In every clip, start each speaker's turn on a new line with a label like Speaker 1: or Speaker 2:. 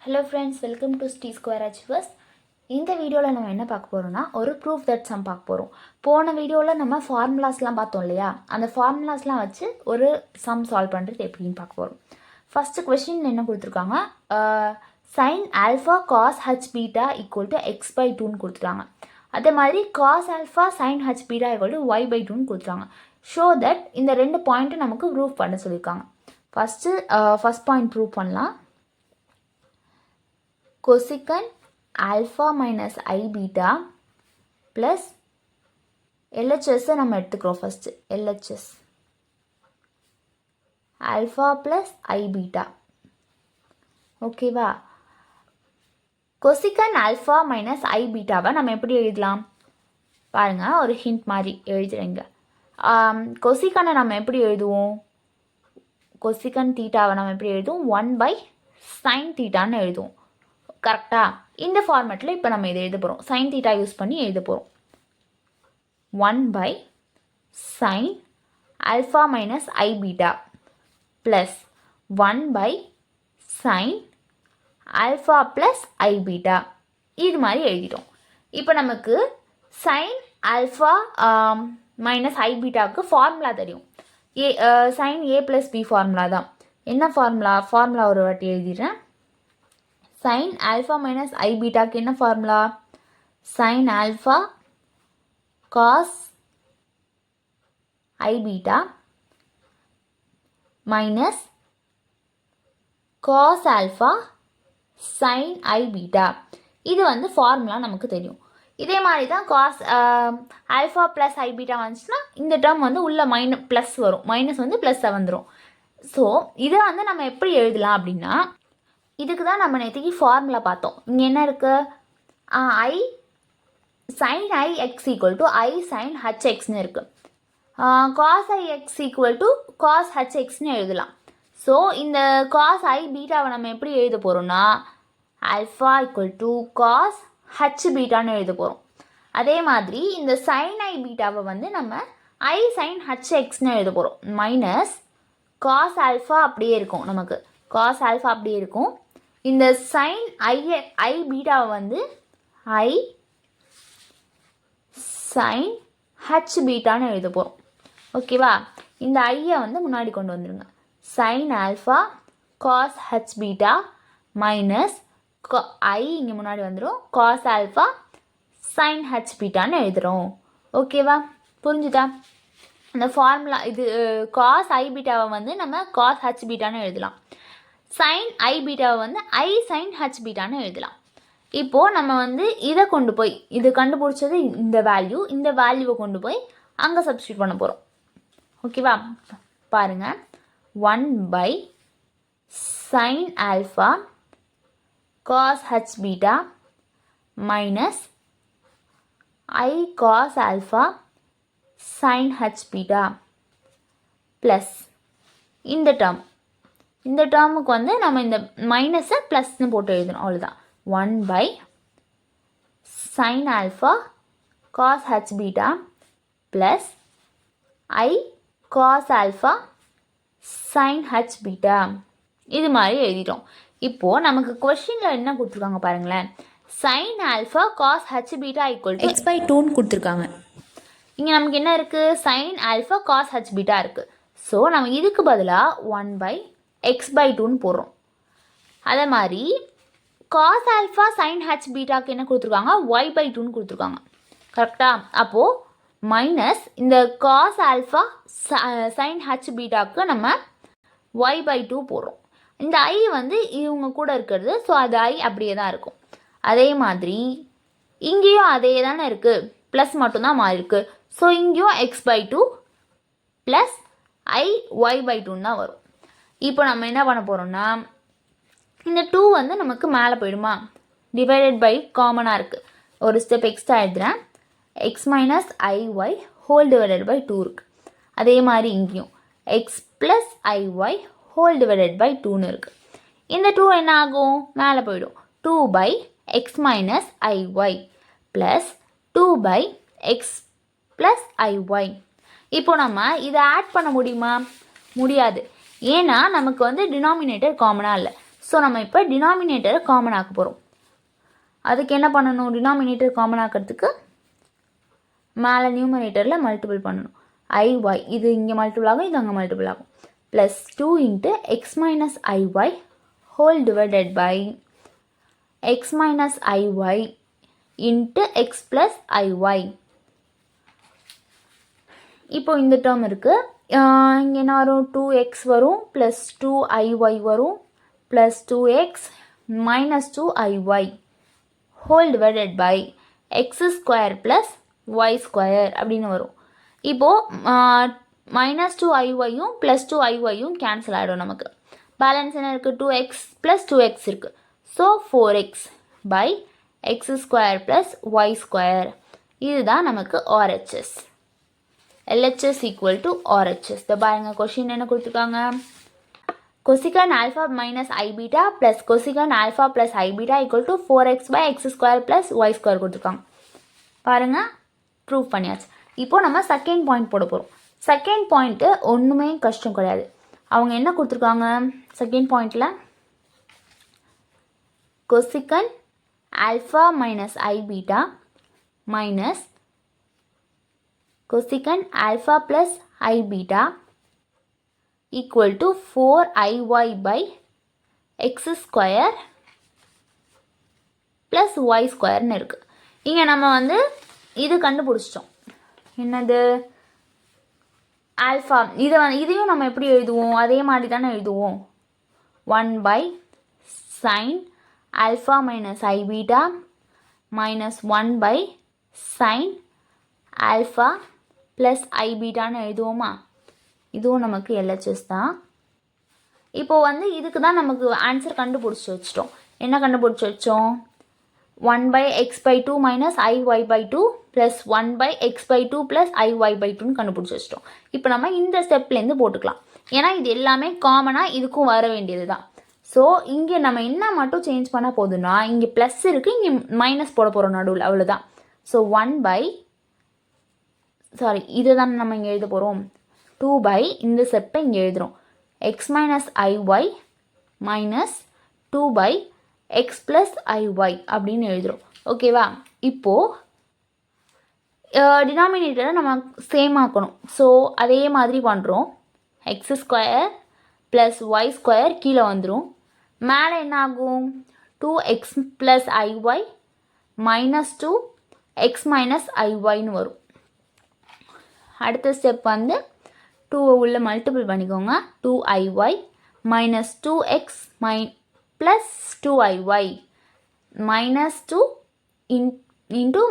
Speaker 1: Hello friends, welcome to T Square Achievers. இந்த வீடியோவில் நம்ம என்ன பார்க்க போகிறோம்னா ஒரு ப்ரூஃப் தட் சம் பார்க்க போகிறோம். போன வீடியோவில் நம்ம ஃபார்முலாஸ்லாம் பார்த்தோம் இல்லையா, அந்த ஃபார்முலாஸ்லாம் வச்சு ஒரு சம் சால்வ் பண்ணுறது எப்படின்னு பார்க்க போகிறோம். ஃபஸ்ட்டு கொஷின் என்ன கொடுத்துருக்காங்க, sin alpha cos h beta equal to x by 2ன்னு கொடுத்துட்டாங்க. அதே மாதிரி cos alpha sin h beta equal to y by 2ன்னு கொடுத்துட்டாங்க. ஷோ தட் இந்த ரெண்டு பாயிண்ட்டு நமக்கு ப்ரூஃப் பண்ண சொல்லியிருக்காங்க. ஃபஸ்ட் பாயிண்ட் ப்ரூவ் பண்ணலாம். cosecant alpha minus I beta plus LHS நம்ம எடுத்துக்கிறோம். First LHS alpha plus I beta. ஓகேவா, cosecant alpha minus I betaவை நம்ம எப்படி எழுதலாம் பாருங்கள், ஒரு ஹிண்ட் மாதிரி எழுதுறீங்க. கொசிகனை நம்ம எப்படி எழுதுவோம், கொசிகன் தீட்டாவை நம்ம எப்படி எழுதுவோம், 1/sin தீட்டான்னு எழுதுவோம். கரெக்டாக இந்த ஃபார்மேட்டில் இப்போ நம்ம இதை எழுத போகிறோம். சைன் தீட்டா யூஸ் பண்ணி எழுத போகிறோம். 1/sin alpha minus I beta plus 1/sin alpha plus I beta இது மாதிரி எழுதிட்டோம். இப்போ நமக்கு சைன் ஆல்ஃபா மைனஸ் ஐ பீட்டாவுக்கு ஃபார்முலா தெரியும். சைன் ஏ ப்ளஸ் பி ஃபார்முலா தான். என்ன ஃபார்முலா ஒரு வாட்டி எழுதிடுறேன். sin alpha minus I beta க்கு என்ன formula, sin alpha cos I beta minus cos alpha sin I beta. இது வந்து ஃபார்முலா நமக்கு தெரியும். இதே மாதிரி தான் cos alpha plus I beta வந்துச்சுன்னா இந்த டேர்ம் வந்து உள்ள ப்ளஸ் வரும், மைனஸ் வந்து ப்ளஸ்ஸாக வந்துடும். ஸோ இதை வந்து நம்ம எப்படி எழுதலாம் அப்படின்னா, இதுக்கு தான் நம்ம நேற்றுக்கு ஃபார்முலா பார்த்தோம். இங்கே என்ன இருக்குது, i sine i x equal to i sine h எக்ஸ்னு இருக்குது. Cos i x equal to cos h எக்ஸ்னு எழுதலாம். ஸோ இந்த காஸ் ஐ பீட்டாவை நம்ம எப்படி எழுத போகிறோம்னா, alpha equal to cos h பீட்டான்னு எழுத போகிறோம். அதே மாதிரி இந்த சைன் ஐ பீட்டாவை வந்து நம்ம ஐ சைன் ஹச் எக்ஸ்னு எழுத போகிறோம். மைனஸ் காஸ் ஆல்ஃபா அப்படியே இருக்கும், நமக்கு காஸ் ஆல்ஃபா அப்படியே இருக்கும். இந்த சைன் ஐ பீட்டாவை வந்து ஐ சைன் ஹச் பீட்டான்னு எழுத போகிறோம். ஓகேவா, இந்த ஐயை வந்து முன்னாடி கொண்டு வந்துடுங்க. Sine alpha cos h beta minus i இங்கே முன்னாடி வந்துடும், காஸ் ஆல்ஃபா சைன் ஹச் பீட்டான்னு எழுதுகிறோம். ஓகேவா, புரிஞ்சுதா? இந்த ஃபார்முலா இது காஸ் ஐ பீட்டாவை வந்து நம்ம காஸ் ஹச் பீட்டான்னு எழுதலாம். சைன் ஐ பீட்டாவை வந்து ஐ சைன் ஹச் பீட்டான்னு எழுதலாம். இப்போது நம்ம வந்து இதை கொண்டு போய், இது கண்டுபிடிச்சது இந்த வேல்யூவை கொண்டு போய் அங்கே சப்ஸ்டியூட் பண்ண போகிறோம். ஓகேவா, பாருங்கள். 1/sin alpha cos h beta minus i cos alpha sine h beta plus இந்த டேர்முக்கு வந்து நம்ம இந்த மைனஸை ப்ளஸ்ன்னு போட்டு எழுதணும், அவ்வளோதான். 1/sin alpha cos h beta plus i cos alpha sine h beta இது மாதிரி எழுதிட்டோம். இப்போது நமக்கு கொஷினில் என்ன கொடுத்துருக்காங்க பாருங்களேன், sine alpha cos h beta equal to x by 2ன்னு கொடுத்துருக்காங்க. இங்கே நமக்கு என்ன இருக்குது, sine alpha cos h beta இருக்குது. ஸோ நம்ம இதுக்கு பதிலாக 1/x/2ன்னு போடுறோம். அதே மாதிரி காஸ் ஆல்ஃபா சைன் ஹச் பீட்டாக்கு என்ன கொடுத்துருக்காங்க, y/2ன்னு கொடுத்துருக்காங்க. கரெக்டாக, அப்போது மைனஸ் இந்த காஸ் ஆல்ஃபா சைன் ஹச் பீட்டாக்கு நம்ம y/2 போடுறோம். இந்த ஐ வந்து இவங்க கூட இருக்கிறது, ஸோ அது ஐ அப்படியே தான் இருக்கும். அதே மாதிரி இங்கேயும் அதே தானே இருக்குது, ப்ளஸ் மட்டும்தான் மாறி இருக்குது. ஸோ இங்கேயும் x/2 ப்ளஸ் ஐ y/2ன்னு தான் வரும். இப்போ நம்ம என்ன பண்ண போகிறோம்னா, இந்த 2 வந்து நமக்கு மேலே போயிடுமா, டிவைடட் பை காமனாக இருக்குது, ஒரு ஸ்டெப் எக்ஸ்ட்ரா எழுதுகிறேன். எக்ஸ் மைனஸ் ஐy ஹோல் டிவைடட் பை 2 இருக்குது. அதே மாதிரி இங்கேயும் எக்ஸ் ப்ளஸ் ஐy ஹோல் டிவைடட் பை 2ன்னு இருக்குது. இந்த 2 என்ன ஆகும், மேலே போயிடும். 2/x மைனஸ் ஐy ப்ளஸ் 2/x ப்ளஸ் ஐy. இப்போ நம்ம இதை ஆட் பண்ண முடியுமா, முடியாது. ஏன்னா நமக்கு வந்து டினாமினேட்டர் காமனாக இல்லை. ஸோ நம்ம இப்போ டினாமினேட்டரை காமன் ஆக்க போகிறோம். அதுக்கு என்ன பண்ணணும்? டினாமினேட்டர் காமன் ஆக்கிறதுக்கு மேலே நியூமரேட்டரில் மல்டிபிள் பண்ணணும். ஐஒய் இது இங்கே மல்டிபிள் ஆகும், இது அங்கே மல்டிபிள் ஆகும். Plus 2 into x minus i y whole divided by x minus i y into x plus i y. இப்போ இந்த டேர்ம் இருக்குது. இங்கே என்ன வரும்? 2x வரும் ப்ளஸ் 2iy வரும் plus 2x minus 2iy whole divided by x square plus y square அப்படின்னு வரும். இப்போது மைனஸ் 2iyயும் ப்ளஸ் 2iyயும் கேன்சல் ஆகிடும். நமக்கு பேலன்ஸ் என்ன இருக்குது? 2x ப்ளஸ் 2x இருக்குது. So 4x by x square plus y square. இதுதான் நமக்கு RHS. LHS equal to RHS. இந்த பாருங்க கொஷின் என்ன கொடுத்துருக்காங்க? cosecant alpha minus I beta plus cosecant alpha plus I beta equal to 4x by x square plus y square கொடுத்துருக்காங்க. பாருங்க prove பண்ணியாச்சு. இப்போ நம்ம செகண்ட் பாயிண்ட் போட போகிறோம். செகண்ட் பாயிண்ட்டு ஒன்றுமே கஷ்டம் கிடையாது. அவங்க என்ன கொடுத்துருக்காங்க செகண்ட் பாயிண்டில்? cosecant alpha minus I beta minus cosecant alpha plus I beta equal to 4iy by x square plus y squareன்னு இருக்குது. இங்கே நம்ம வந்து இது கண்டுபிடிச்சிட்டோம். என்னது? ஆல்ஃபா. இதையும் நம்ம எப்படி எழுதுவோம்? அதே மாதிரி தானே எழுதுவோம். 1 by sin alpha minus I beta minus 1 by sin alpha plus ஐ பீட்டான்னு எழுதுவோமா? இதுவும் நமக்கு LHS தான். இப்போது வந்து இதுக்கு தான் நமக்கு ஆன்சர் கண்டுபிடிச்சி வச்சிட்டோம். என்ன கண்டுபிடிச்சி வச்சோம்? 1 by x by 2 minus IY by 2 plus 1 by x by 2 plus IY by 2ன்னு கண்டுபிடிச்சி வச்சிட்டோம். இப்போ நம்ம இந்த ஸ்டெப்லேருந்து போட்டுக்கலாம். ஏன்னா இது எல்லாமே காமனாக இதுக்கும் வர வேண்டியது தான். ஸோ இங்கே நம்ம என்ன மட்டும் சேஞ்ச் பண்ண போதுன்னா, இங்கே ப்ளஸ் இருக்குது, இங்கே மைனஸ் போட போகிறோம் நடுவில், அவ்வளோதான். ஸோ 1 by இதை தான் நம்ம இங்கே எழுத போகிறோம். 2 by இந்த ஸ்டெப்பை இங்கே எழுதுகிறோம். X minus ஐஒய் minus 2 by X plus ஐஒய் அப்படின்னு எழுதுகிறோம். ஓகேவா? இப்போது டினாமினேட்டரை நம்ம சேம் ஆக்கணும். ஸோ அதே மாதிரி பண்ணுறோம். X square plus y square கீழே வந்துடும். மேலே என்ன ஆகும்? 2x plus i y minus 2x minus ஐஒய்னு வரும். அடுத்த ஸ்டெப் வந்து 2 உள்ள மல்டிபிள் பண்ணிக்கோங்க. 2iy minus 2x plus 2iy minus 2 into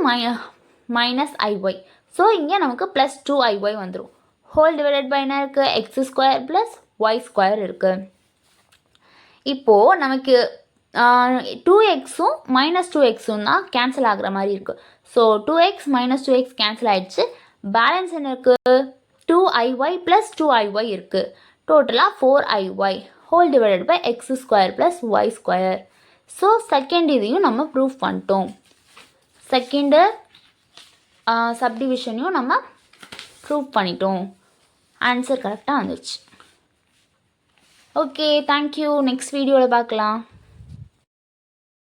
Speaker 1: minus i y. So இங்கே நமக்கு ப்ளஸ் 2iy வந்துடும். ஹோல் டிவைடட் பை என்ன இருக்குது? X square plus y square இருக்குது. இப்போது நமக்கு 2xும் மைனஸ் 2xும் தான் கேன்சல் ஆகிற மாதிரி இருக்குது. So 2x minus 2x cancel ஆகிடுச்சு. பேலன்ஸ் என்ன இருக்குது? 2iy ப்ளஸ் 2iy இருக்குது. டோட்டலாக 4iy whole divided by x square plus y square. So second இதையும் நம்ம ப்ரூவ் பண்ணிட்டோம். செகண்டு சப்டிவிஷனையும் நம்ம ப்ரூவ் பண்ணிட்டோம். ஆன்சர் கரெக்டாக வந்துடுச்சு. Okay, thank you. நெக்ஸ்ட் வீடியோவில் பார்க்கலாம்.